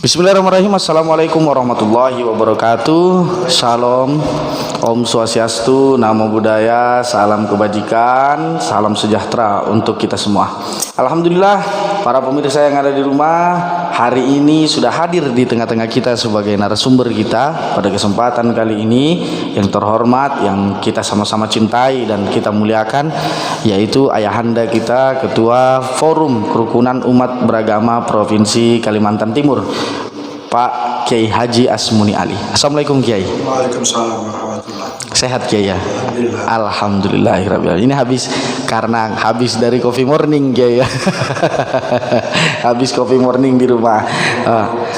Bismillahirrahmanirrahim. Assalamualaikum warahmatullahi wabarakatuh. Shalom, Om Swastiastu, Namo Buddhaya, salam kebajikan, salam sejahtera untuk kita semua. Alhamdulillah, para pemirsa yang ada di rumah, hari ini sudah hadir di tengah-tengah kita sebagai narasumber kita pada kesempatan kali ini yang terhormat, yang kita sama-sama cintai dan kita muliakan, yaitu ayahanda kita, Ketua Forum Kerukunan Umat Beragama Provinsi Kalimantan Timur, Pak Kiai Haji Asmuni Ali. Assalamualaikum Kiai. Waalaikumsalam warahmatullahi. Sehat Kiai ya? Alhamdulillah. Alhamdulillah. Ini habis dari coffee morning Kiai ya. Habis coffee morning di rumah.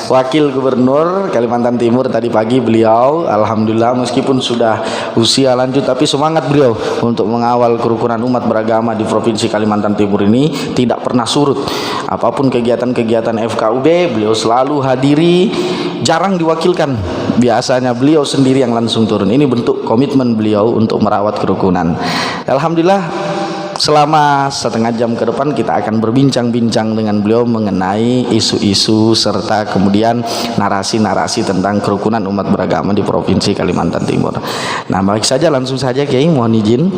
Wakil Gubernur Kalimantan Timur tadi pagi beliau, alhamdulillah meskipun sudah usia lanjut tapi semangat beliau untuk mengawal kerukunan umat beragama di Provinsi Kalimantan Timur ini tidak pernah surut. Apapun kegiatan-kegiatan FKUB beliau selalu hadiri, jarang diwakilkan. Biasanya beliau sendiri yang langsung turun. Ini bentuk komitmen beliau untuk merawat kerukunan. Alhamdulillah, selama setengah jam ke depan kita akan berbincang-bincang dengan beliau mengenai isu-isu serta kemudian narasi-narasi tentang kerukunan umat beragama di Provinsi Kalimantan Timur. Nah, baik saja, langsung saja Kiai, mohon izin.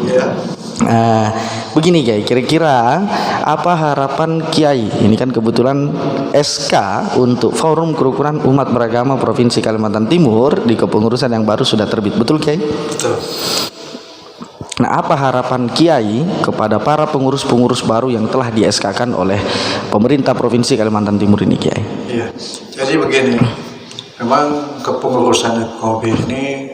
Begini Kiai, kira-kira apa harapan Kiai? Ini kan kebetulan SK untuk Forum Kerukunan Umat Beragama Provinsi Kalimantan Timur di kepengurusan yang baru sudah terbit, betul Kiai? Betul. Nah, apa harapan Kiai kepada para pengurus-pengurus baru yang telah di SK-kan oleh pemerintah Provinsi Kalimantan Timur ini Kiai? Iya. Jadi begini, memang kepengurusan FKUB ini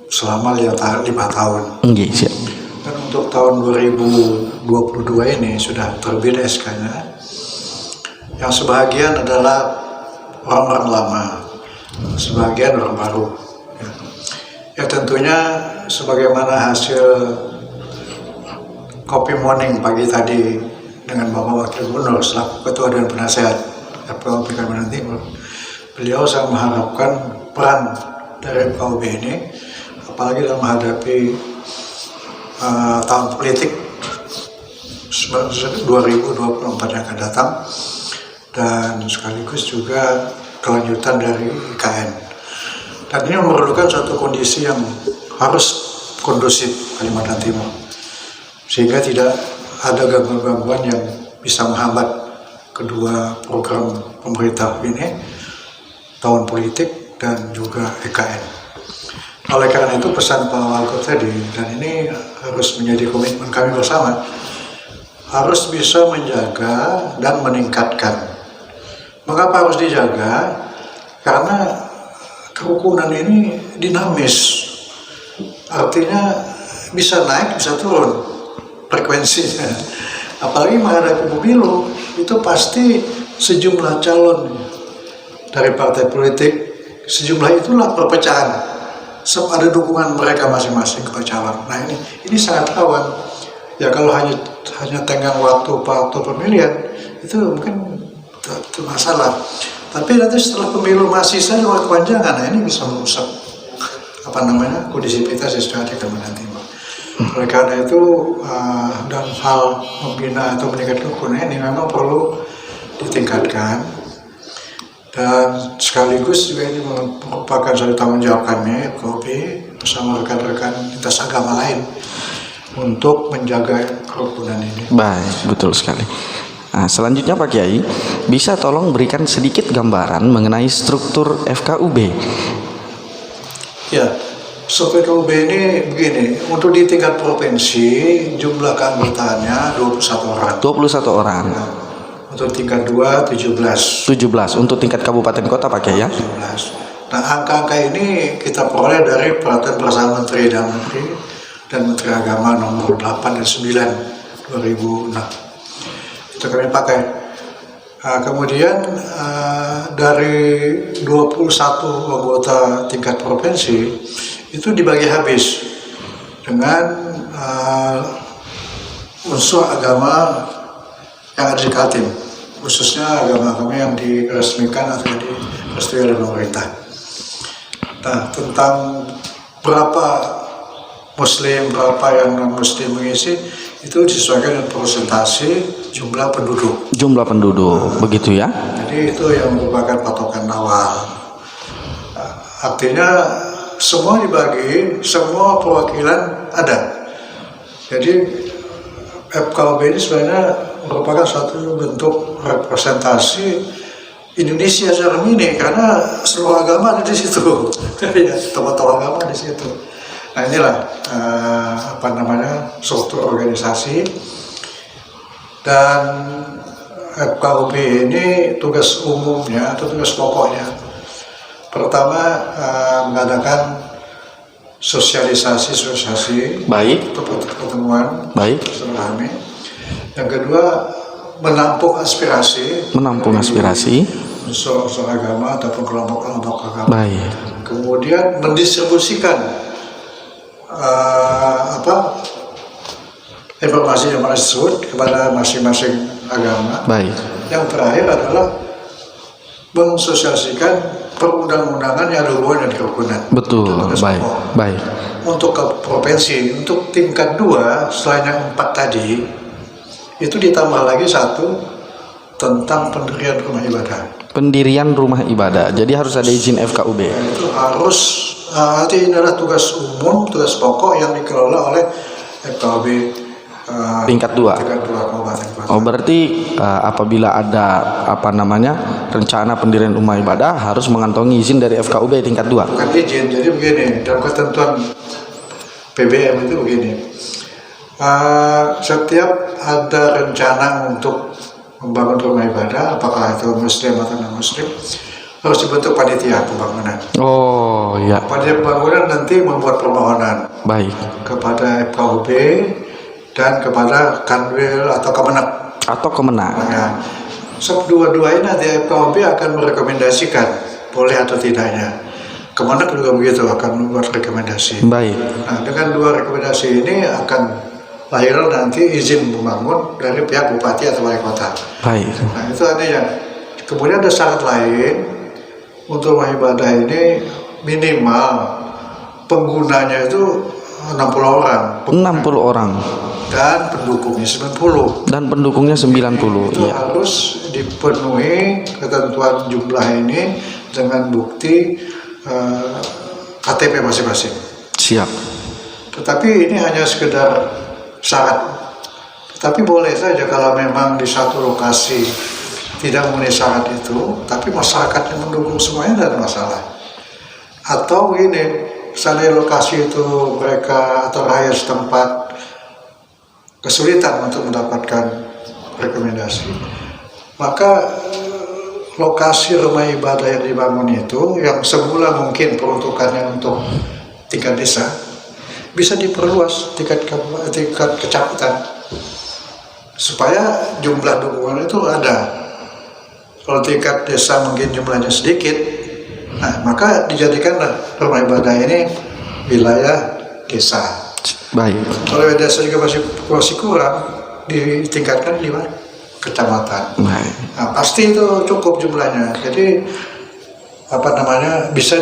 selama 5 tahun. Nggih, siap. Dan untuk tahun 2022 ini sudah terbit SK-nya. Yang sebagian adalah orang-orang lama, sebagian orang baru. Ya tentunya sebagaimana hasil kopi morning pagi tadi dengan Bapak Wakil Gubernur selaku Ketua Dewan Penasehat FKUB Kalimantan Timur, beliau sangat mengharapkan peran dari FKUB ini, apalagi dalam menghadapi tahun politik 2024 yang akan datang, dan sekaligus juga kelanjutan dari IKN. Dan ini memerlukan suatu kondisi yang harus kondusif Kalimantan Timur, sehingga tidak ada gangguan-gangguan yang bisa menghambat kedua program pemerintah ini, tahun politik dan juga IKN. Oleh karena itu pesan Pak Wagub tadi, dan ini harus menjadi komitmen kami bersama, harus bisa menjaga dan meningkatkan. Mengapa harus dijaga? Karena kerukunan ini dinamis, artinya bisa naik bisa turun frekuensinya. Apalagi menghadapi pemilu, itu pasti sejumlah calon dari partai politik, sejumlah itulah perpecahan. Sebab ada dukungan mereka masing-masing kepada calon. Nah ini sangat rawan. Ya kalau hanya tenggang waktu pemilihan itu mungkin itu masalah. Tapi nanti setelah pemilu masih saja kepanjangan, nah ini bisa merusak kondisivitas yang ada di Kalimantan Timur. Oleh karena itu dalam hal membina atau meningkatkan kerukunan ini memang perlu ditingkatkan. Dan sekaligus juga ini merupakan suatu tanggung jawab kami FKUB bersama rekan-rekan lintas agama lain untuk menjaga kerukunan ini. Baik, betul sekali. Nah, selanjutnya Pak Kiai, bisa tolong berikan sedikit gambaran mengenai struktur FKUB? Ya, struktur FKUB ini begini, untuk di tingkat provinsi jumlah keanggotaannya 21 orang. 21 orang. Ya. Untuk tingkat 2, 17. 17. Untuk tingkat kabupaten kota Pak Kiai ya? 17. Nah, angka-angka ini kita peroleh dari Peraturan Bersama Menteri Dalam Negeri dan Menteri Agama nomor 8 dan 9 2006. Itu kami pakai. Kemudian dari 21 anggota tingkat provinsi itu dibagi habis dengan unsur agama yang ada di Kaltim, khususnya agama-agama yang diresmikan atau direstui oleh pemerintah. Nah, tentang berapa Muslim, berapa yang non-Muslim mengisi, itu disesuaikan dengan persentase jumlah penduduk. Jumlah penduduk, begitu ya? Jadi itu yang merupakan patokan awal. Artinya semua dibagi, semua perwakilan ada. Jadi FKUB ini sebenarnya merupakan suatu bentuk representasi Indonesia secara ini, karena seluruh agama ada di situ, ya, tokoh-tokoh agama di situ. Nah inilah struktur organisasi. Dan FKUB ini tugas umumnya atau tugas pokoknya, pertama mengadakan sosialisasi Baik. pertemuan Baik. silaturahmi. Yang kedua, menampung aspirasi unsur-unsur agama ataupun kelompok-kelompok agama. Baik. Kemudian mendistribusikan informasi yang tersebut kepada masing-masing agama. Baik. Yang terakhir adalah mensosialisasikan perundang-undangan yang ada hubungan dengan kerukunan. Betul. Baik. Baik. Untuk ke provinsi, untuk tingkat 2 selain yang 4 tadi, itu ditambah lagi 1 tentang pendirian rumah ibadah. Pendirian rumah ibadah. Jadi harus ada izin FKUB. Itu harus, ini adalah tugas umum, tugas pokok yang dikelola oleh FKUB tingkat 2. tingkat 2 kabupaten kota. Oh, berarti apabila ada rencana pendirian rumah ibadah harus mengantongi izin dari FKUB tingkat 2. Bukan izin, jadi begini, dalam ketentuan PBM itu begini, setiap ada rencana untuk membangun rumah ibadah, apakah itu muslim atau non muslim, harus dibentuk panitia pembangunan. Oh ya. Panitia pembangunan nanti membuat permohonan Baik. kepada FKUB dan kepada Kanwil atau Kemenak. Kemenang. So, dua-duanya nanti FKUB akan merekomendasikan boleh atau tidaknya. Kemenak juga begitu, akan membuat rekomendasi. Baik. Nah, dengan 2 rekomendasi ini akan lahir nanti izin membangun dari pihak bupati atau wali kota. Baik. Nah, itu adanya. Kemudian ada syarat lain untuk rumah ibadah ini, minimal penggunanya itu 60 orang. 60 orang. Dan pendukungnya 90. Dan pendukungnya 90. Itu Iya. harus dipenuhi ketentuan jumlah ini dengan bukti KTP masing-masing. Siap. Tetapi ini hanya sekedar syarat. Tapi boleh saja kalau memang di satu lokasi tidak memenuhi syarat itu, tapi masyarakatnya mendukung semuanya, tidak ada masalah. Atau ini, misalnya lokasi itu mereka atau rakyat setempat kesulitan untuk mendapatkan rekomendasi, maka lokasi rumah ibadah yang dibangun itu yang semula mungkin peruntukannya untuk tingkat desa bisa diperluas tingkat kecamatan supaya jumlah dukungan itu ada. Kalau tingkat desa mungkin jumlahnya sedikit, nah maka dijadikanlah rumah ibadah ini wilayah desa. Baik. Kalau desa juga masih kurang, ditingkatkan di kecamatan. Baik. Nah, pasti itu cukup jumlahnya. Jadi bisa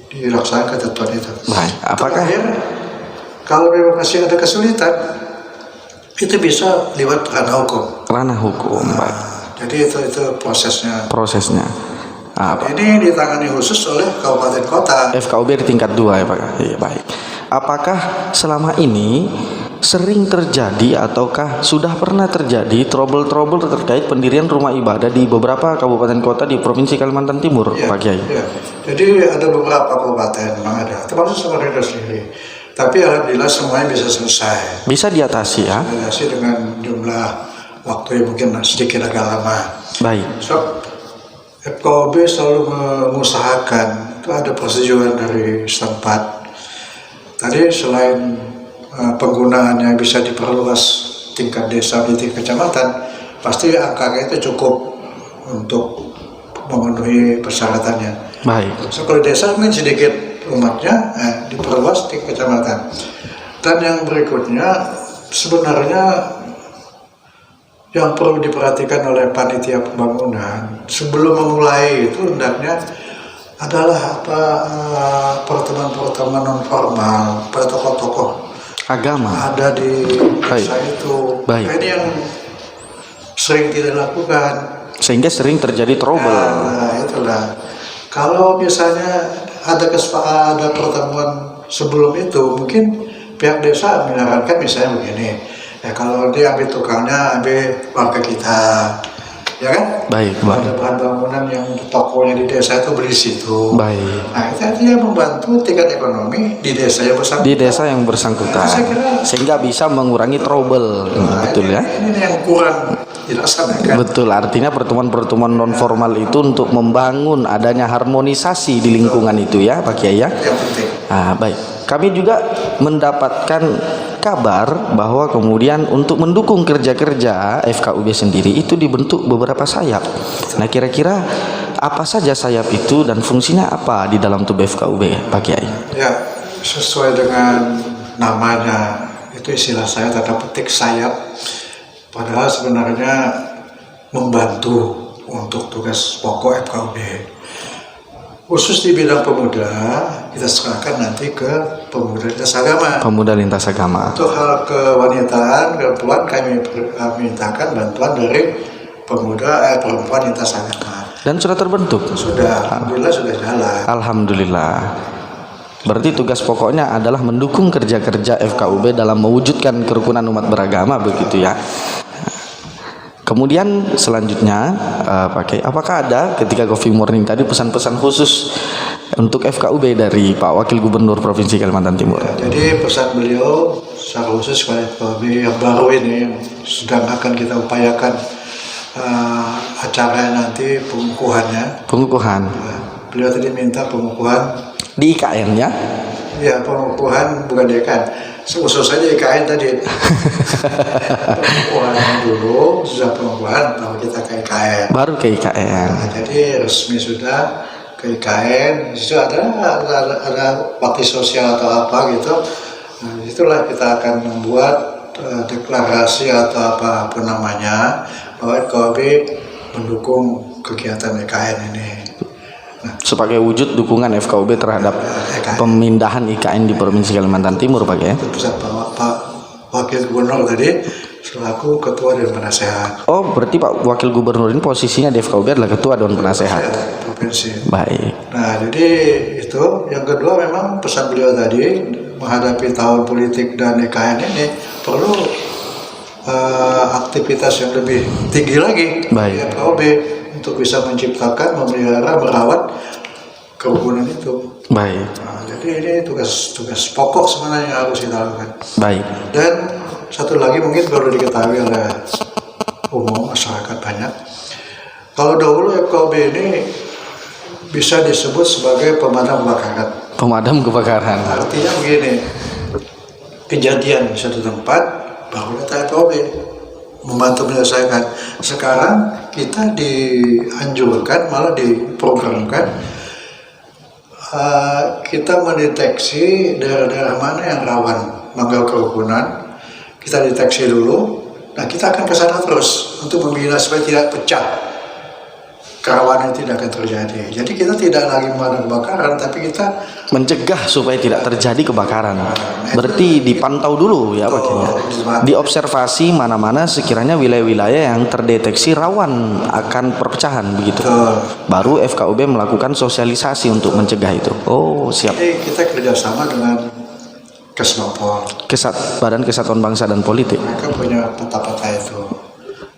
dilaksanakan ketentuan itu. Baik. Apakah kalau memang masih ada kesulitan, itu bisa lewat ranah hukum. Ranah hukum. Baik. Jadi itu prosesnya. Ini ditangani khusus oleh kabupaten kota. FKUB di tingkat 2 ya Pak. Iya, baik. Apakah selama ini sering terjadi ataukah sudah pernah terjadi trouble-trouble terkait pendirian rumah ibadah di beberapa kabupaten kota di Provinsi Kalimantan Timur, Ya, Pak Kiai? ya. Jadi ada beberapa kabupaten memang ada, termasuk Samarinda sendiri. Tapi alhamdulillah semuanya bisa selesai. Bisa diatasi ya? Diatasi dengan jumlah waktu yang mungkin sedikit agak lama. Baik. So, FKUB selalu mengusahakan itu ada persetujuan dari setempat. Tadi selain penggunaannya bisa diperluas tingkat desa di tingkat kecamatan, pasti angkanya itu cukup untuk memenuhi persyaratannya. Baik. So, kalau desa mungkin sedikit umatnya, diperluas tingkat kecamatan. Dan yang berikutnya sebenarnya yang perlu diperhatikan oleh panitia pembangunan sebelum memulai itu hendaknya adalah pertemuan-pertemuan non formal pada tokoh-tokoh agama. ada di Baik. desa itu. Baik. Nah, ini yang sering tidak dilakukan. Sehingga sering terjadi trouble. Nah, itulah. Kalau misalnya ada pertemuan sebelum itu, mungkin pihak desa menyarankan misalnya begini. Ya kalau dia ambil tukangnya, ambil warga kita, ya kan? Baik, Ada baik. bahan bangunan yang tokonya di desa itu beli situ. Baik. Nah, itu artinya membantu tingkat ekonomi di desa yang bersangkutan. Di desa yang bersangkutan. Saya kira- Sehingga bisa mengurangi trouble. Nah, Betul ya? Ini yang kurang dilaksanakan. Betul, artinya pertemuan-pertemuan non formal itu untuk membangun adanya harmonisasi di lingkungan itu ya Pak Kiai ya. Yang penting. Baik. Kami juga mendapatkan kabar bahwa kemudian untuk mendukung kerja-kerja FKUB sendiri itu dibentuk beberapa sayap. Nah, kira-kira apa saja sayap itu dan fungsinya apa di dalam tubuh FKUB Pak Kiai? Ya, sesuai dengan namanya, itu istilah saya tanda petik sayap. Padahal sebenarnya membantu untuk tugas pokok FKUB. Khusus di bidang pemuda, kita serahkan nanti ke pemuda lintas agama. Pemuda lintas agama. Untuk hal kewanitaan, perempuan kami mintakan bantuan dari perempuan lintas agama. Dan sudah terbentuk. Sudah, alhamdulillah sudah jalan. Alhamdulillah. Berarti tugas pokoknya adalah mendukung kerja-kerja FKUB dalam mewujudkan kerukunan umat beragama begitu ya. Kemudian selanjutnya Pak Kiai, apakah ada ketika Coffee Morning tadi pesan-pesan khusus untuk FKUB dari Pak Wakil Gubernur Provinsi Kalimantan Timur? Jadi pesan beliau secara khusus kepada FKUB yang baru ini yang sedang akan kita upayakan acara nanti pengukuhannya. Pengukuhan Beliau tadi minta pengukuhan. di IKN ya? Ya, pengukuhan bukan di IKN. Khusus saja IKN tadi. Pengukuhan dulu, sudah pengukuhan, baru kita ke IKN. Baru ke IKN. Nah, jadi resmi sudah ke IKN. Di situ ada bakti sosial atau apa gitu. Nah, itulah kita akan membuat deklarasi atau apapun namanya bahwa FKUB mendukung kegiatan IKN ini. Sebagai wujud dukungan FKUB terhadap pemindahan IKN di Provinsi Kalimantan Timur Pak ya? Pesan Pak Wakil Gubernur tadi selaku Ketua Dewan Penasehat Oh, berarti Pak Wakil Gubernur ini posisinya di FKUB adalah Ketua Dewan Penasehat. Provinsi. Baik. Nah, jadi itu. Yang kedua memang pesan beliau tadi menghadapi tahun politik dan IKN ini perlu aktivitas yang lebih tinggi lagi Baik. di FKUB untuk bisa menciptakan, memelihara, merawat kerukunan itu. Baik. Nah, jadi ini tugas pokok sebenarnya yang harus kita lakukan. Baik. Dan satu lagi mungkin perlu diketahui oleh umum masyarakat banyak. Kalau dahulu FKUB ini bisa disebut sebagai pemadam kebakaran. Pemadam kebakaran. Artinya begini, kejadian di satu tempat baru datang FKUB membantu menyelesaikan. Sekarang kita dianjurkan, malah diprogramkan kita mendeteksi daerah-daerah mana yang rawan manggal kerukunan. Kita deteksi dulu. Nah, kita akan ke sana terus untuk membina supaya tidak pecah, kerawanan tidak akan terjadi. Jadi kita tidak lagi memadam kebakaran, tapi kita Mencegah supaya tidak terjadi kebakaran. Berarti dipantau dulu ya Pak Kiai. Diobservasi mana-mana sekiranya wilayah-wilayah yang terdeteksi rawan akan perpecahan begitu. Baru FKUB melakukan sosialisasi untuk mencegah itu. Oh, siap. Jadi kita kerjasama dengan Kesbangpol. Badan Kesatuan Bangsa dan Politik. Mereka punya peta-peta itu.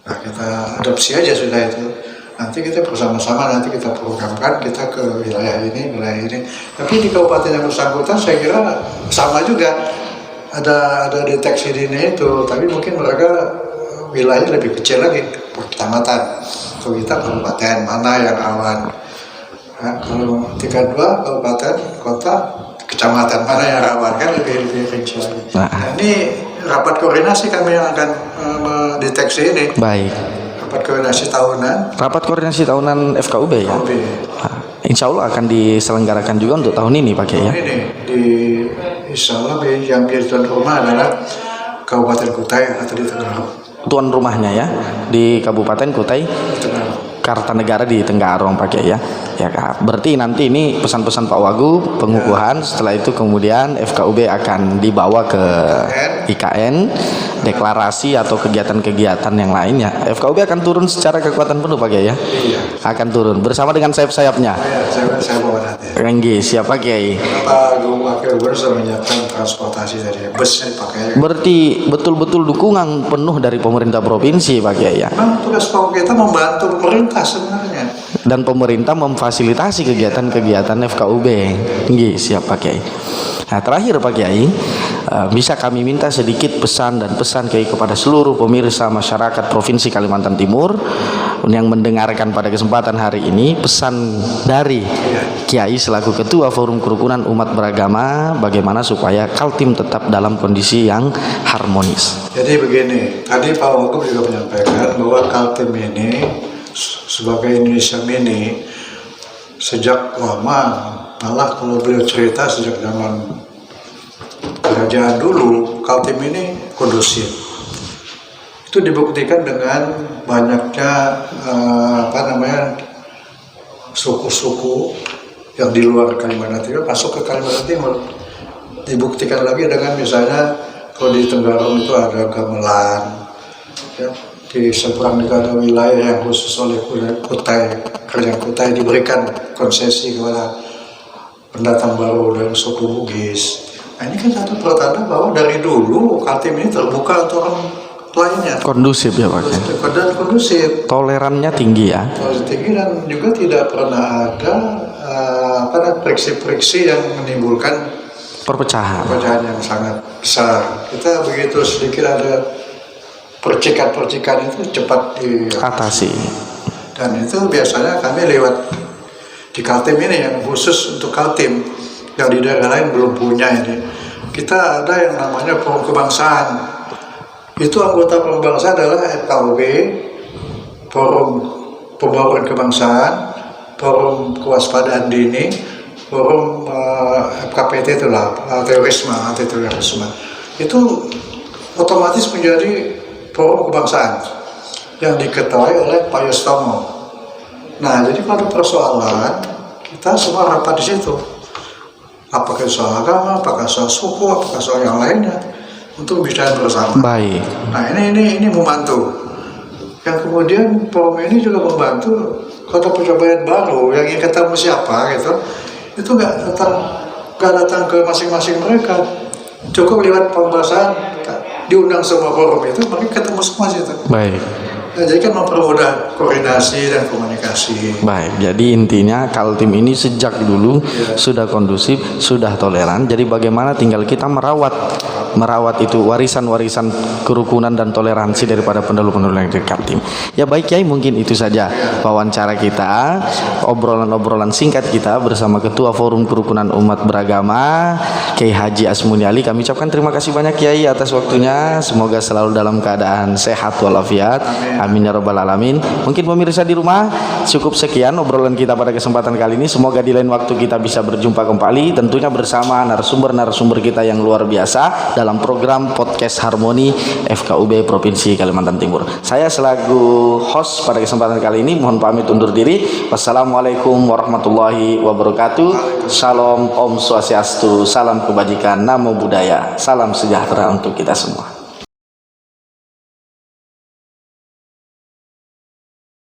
Nah, kita adopsi aja sudah itu. Nanti kita bersama-sama nanti kita programkan kita ke wilayah ini. Tapi di kabupaten yang bersangkutan saya kira sama juga. Ada deteksi dini itu, tapi mungkin mereka wilayahnya lebih kecil lagi, kecamatan. Kalau kita kabupaten mana yang aman. Nah, kalau 32 kabupaten kota kecamatan mana yang rawan kan lebih kecil lagi. Nah, ini rapat koordinasi kami yang akan mendeteksi ini. Baik. Rapat koordinasi tahunan. Rapat koordinasi tahunan FKUB ya. Insya Allah akan diselenggarakan juga untuk tahun ini Pak Kiai ya. Ini insya Allah yang menjadi tuan rumah adalah Kabupaten Kutai atau di Tenggarong. Tuan rumahnya ya di Kabupaten Kutai Tenggarong. Kartanegara di Tenggarong Pak Kiai ya. Ya Kak. Berarti nanti ini pesan-pesan Pak Wagub pengukuhan, setelah itu kemudian FKUB akan dibawa ke IKN, deklarasi atau kegiatan-kegiatan yang lainnya. FKUB akan turun secara kekuatan penuh Pak Kiai ya. Iya. Akan turun bersama dengan sayap-sayapnya. Saya bawa nanti. Renggi, siapa Kiai? Pak Wakil Gubernur sudah menyiapkan transportasi dari busnya dipakai. Berarti betul-betul dukungan penuh dari pemerintah provinsi Pak Kiai ya. Memang tugas pokok kita membantu pemerintah sebenarnya. Dan pemerintah memfasilitasi kegiatan-kegiatan FKUB. Nggih, siap Pak Kiai. Nah, terakhir Pak Kiai, bisa kami minta sedikit pesan dan pesan Kiai kepada seluruh pemirsa masyarakat Provinsi Kalimantan Timur yang mendengarkan pada kesempatan hari ini, pesan dari Kiai selaku Ketua Forum Kerukunan Umat Beragama bagaimana supaya Kaltim tetap dalam kondisi yang harmonis. Jadi begini, tadi Pak Wagub juga menyampaikan bahwa Kaltim ini sebagai Indonesia Mini sejak lama, malah kalau beliau cerita sejak zaman kerajaan dulu, Kaltim ini kondusif. Itu dibuktikan dengan banyaknya suku-suku yang di luar Kalimantan Timur masuk ke Kalimantan Timur. Dibuktikan lagi dengan misalnya kalau di Tenggarong itu ada gamelan, ya, di seberang itu ada wilayah yang khusus oleh kerajaan Kutai diberikan konsesi kepada pendatang baru dari suku Bugis. Nah, ini kan satu pertanda bahwa dari dulu Kaltim ini terbuka untuk orang lainnya. Kondusif ya Pak Kiai. Dan kondusif. Tolerannya tinggi ya. Toleransi tinggi dan juga tidak pernah ada friksi-friksi yang menimbulkan Perpecahan. yang sangat besar. Kita begitu sedikit ada percikan-percikan itu cepat Atasi. Dan itu biasanya kami lewat di Kaltim ini yang khusus untuk Kaltim, yang di daerah lain belum punya ini. Kita ada yang namanya Forum Kebangsaan. Itu anggota Forum Kebangsaan adalah FKUB, Forum Pembauran Kebangsaan, Forum Kewaspadaan Dini, Forum FKPT itulah anti terorisme. Itu otomatis menjadi Forum Kebangsaan yang diketuai oleh Pak Yustomo. Nah, jadi kalau ada persoalan, kita semua rapat di situ. Apakah soal agama, apakah soal suku, apakah soal yang lainnya, untuk bicara bersama. Baik. Nah, ini membantu. Yang kemudian forum ini juga membantu kalau percobaan baru yang ingin ketemu siapa gitu, itu nggak datang ke masing-masing mereka, cukup lewat pembahasan, diundang semua forum itu, mereka ketemu semua situ. Baik. Nah, jadi kan mempermudah koordinasi dan komunikasi. Baik, jadi intinya Kaltim ini sejak dulu sudah kondusif, sudah toleran. Jadi bagaimana tinggal kita merawat itu warisan-warisan kerukunan dan toleransi daripada pendahulu-pendahulu yang dari Kaltim. Ya baik Kiai, mungkin itu saja wawancara kita, obrolan-obrolan singkat kita bersama Ketua Forum Kerukunan Umat Beragama Kiai Haji Asmuni Ali. Kami ucapkan terima kasih banyak Kiai atas waktunya. Semoga selalu dalam keadaan sehat walafiat. Amin ya rabbal alamin. Mungkin pemirsa di rumah, cukup sekian obrolan kita pada kesempatan kali ini. Semoga di lain waktu kita bisa berjumpa kembali, tentunya bersama narasumber-narasumber kita yang luar biasa dalam program Podcast Harmoni FKUB Provinsi Kalimantan Timur. Saya selaku host pada kesempatan kali ini mohon pamit undur diri. Wassalamualaikum warahmatullahi wabarakatuh. Shalom, Om Swastiastu, salam kebajikan, namo buddhaya, salam sejahtera untuk kita semua.